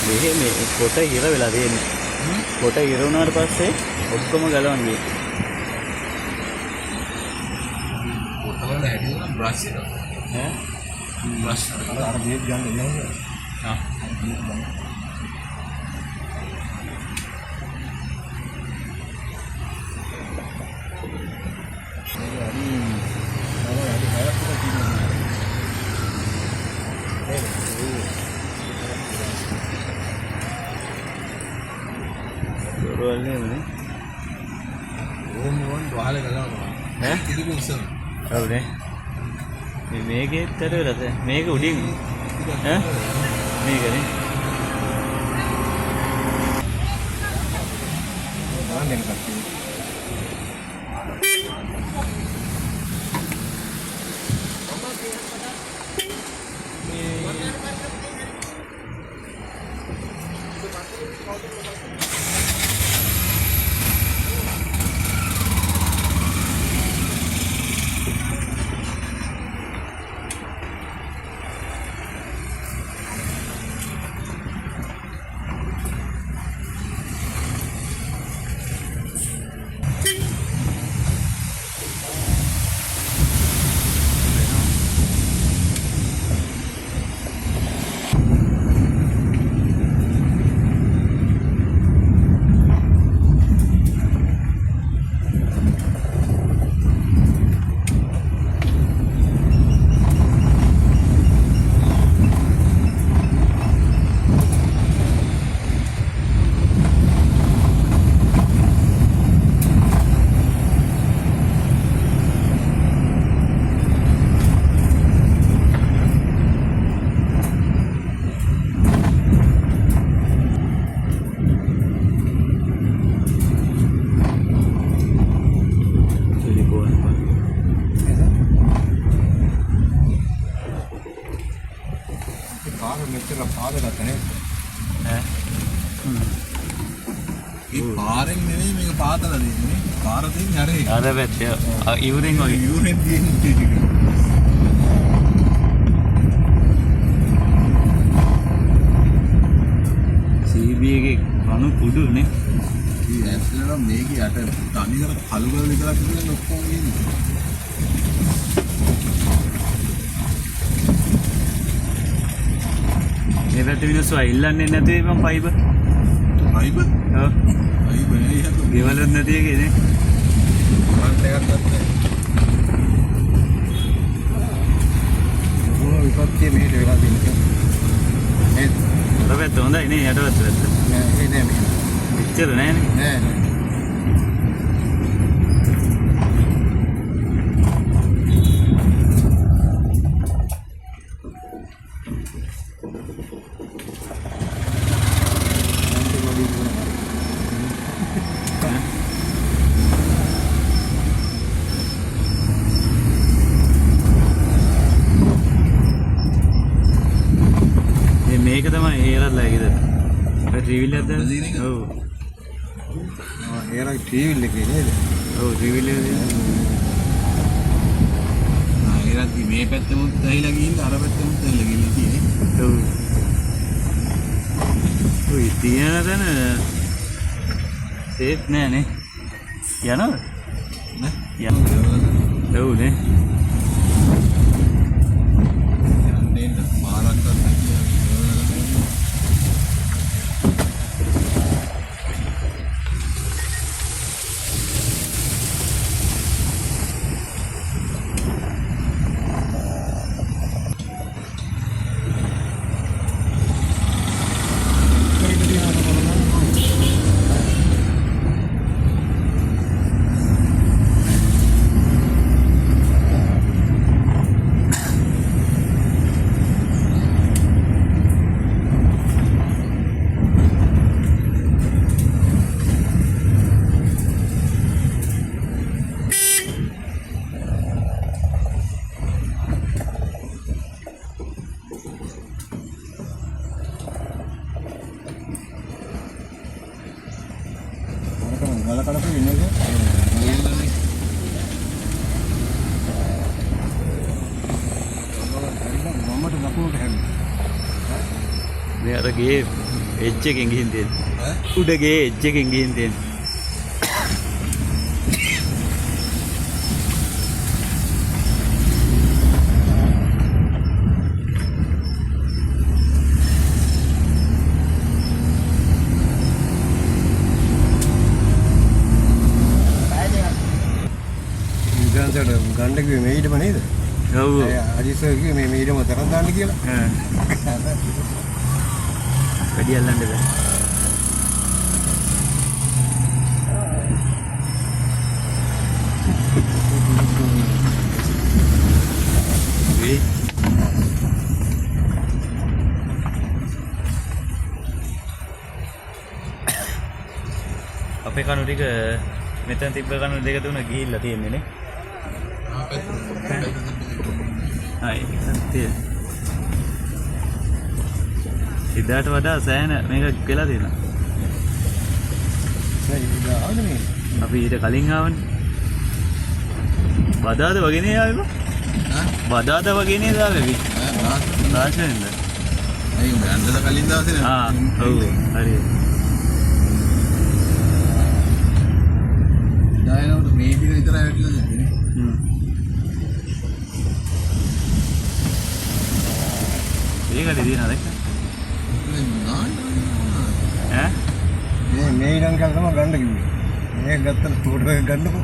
මේ කොට ඉර වෙලා තියෙන්නේ. කොට ඉර වුණාට පස්සේ ඔක්කොම ගලවන්නේ. කොට වල හැටි උනා බ්‍රෂ් එක. ඈ? බ්‍රෂ් අර බේත් ගන්න එන්නේ. ආ. දොරවල්නේ නේ. ඕම් වහල ගලවනවා. ඈ? කිරිබු උසම. ඔව්නේ. මේකෙත් ඇර වෙලාද? මේක උඩින් ඈ? මේකනේ. ආන්දෙන් කට්ටිය. මෙච්චර පාදකට නේ ඈ මේ පාරෙන් නෙවෙයි මේක පාතලා දෙන්නේ පාර තියෙන්නේ අර පැත්තේ ඉවුරෙන් වගේ යූරෙන් තියෙන්නේ CB එකේ කණු කුඩු නේ මේ ඇත්තටම මේක යට තනිකර කළු කළු විතරක් නෙවෙයි ඔක්කොම ඉන්නේ මේ පැත්තේ මිනිස්සු අයිල්ලන්නේ නැතේ මම ෆයිබර් ඔව් ෆයිබර් නේ යකෝ ගෙවලුත් නැති එකේ නේ කරන්ට් එකක් නැත්නම් මොන විපත්තිය මෙහෙට වෙලා තියෙන්නේ නේද අර පැත්ත හොඳයි නේ යට පැත්ත නෑ නෑ මෙච්චර නෑනේ නෑ මේක තමයි හේරල්ලා එකද රිවිල් එකද ඔව් ඒරයි ටීවිල් එකේ නේද ඔව් රිවිල් එකද ඒරත් මේ පැත්තෙමුත් ඇහිලා ගිහින් අර පැත්තෙමුත් ඇහිලා ගිහින් තියෙන්නේ ඔව් ඔය තියන තැන සේෆ් නෑනේ යනවද නෑ යනවා ඔව් නේ යන්නේ පාරක් ගන්න ගල කඩපු ඉන්නේ මමට ලකුණට හැම මේ අර ගේ එජ් එකෙන් ගිහින් තියෙන්නේ. ඈ? උඩගේ එජ් එකෙන් ගිහින් තියෙන්නේ. ගණ්ඩ කිව්වේ මේ ඊටම නේද? ඔව්. අදිස්සෝ කිව්වේ මේ ඊටම තරම් දාන්න කියලා. වැඩි අල්ලන්න බෑ. ඒ අපේ කණු ටික මෙතන තිබ්බ කණු දෙක තුන ගිහිල්ලා තියෙන්නේ නේ. හයි සත්‍ය. ඉදාට වඩා සෑහෙන මේක කියලා තියෙනවා. අපි ඊට කලින් ආවනේ. බදාද වගේ නේ ආවේ බා? බදාද වගේ නේද ආවේ අපි? රාජෙන්ද? අයියෝ මම අන්දලා කලින් දවසේ ඔව් හරි. ඩයනෝට මේ ටික විතරයි වැටලා තියෙන්නේ. ඒකට දිනනද? ඈ? මේ ඊටන් කල් තමයි ගණ්ඩ කිව්වේ. මේක ගත්තම තෝට ගන්නකො.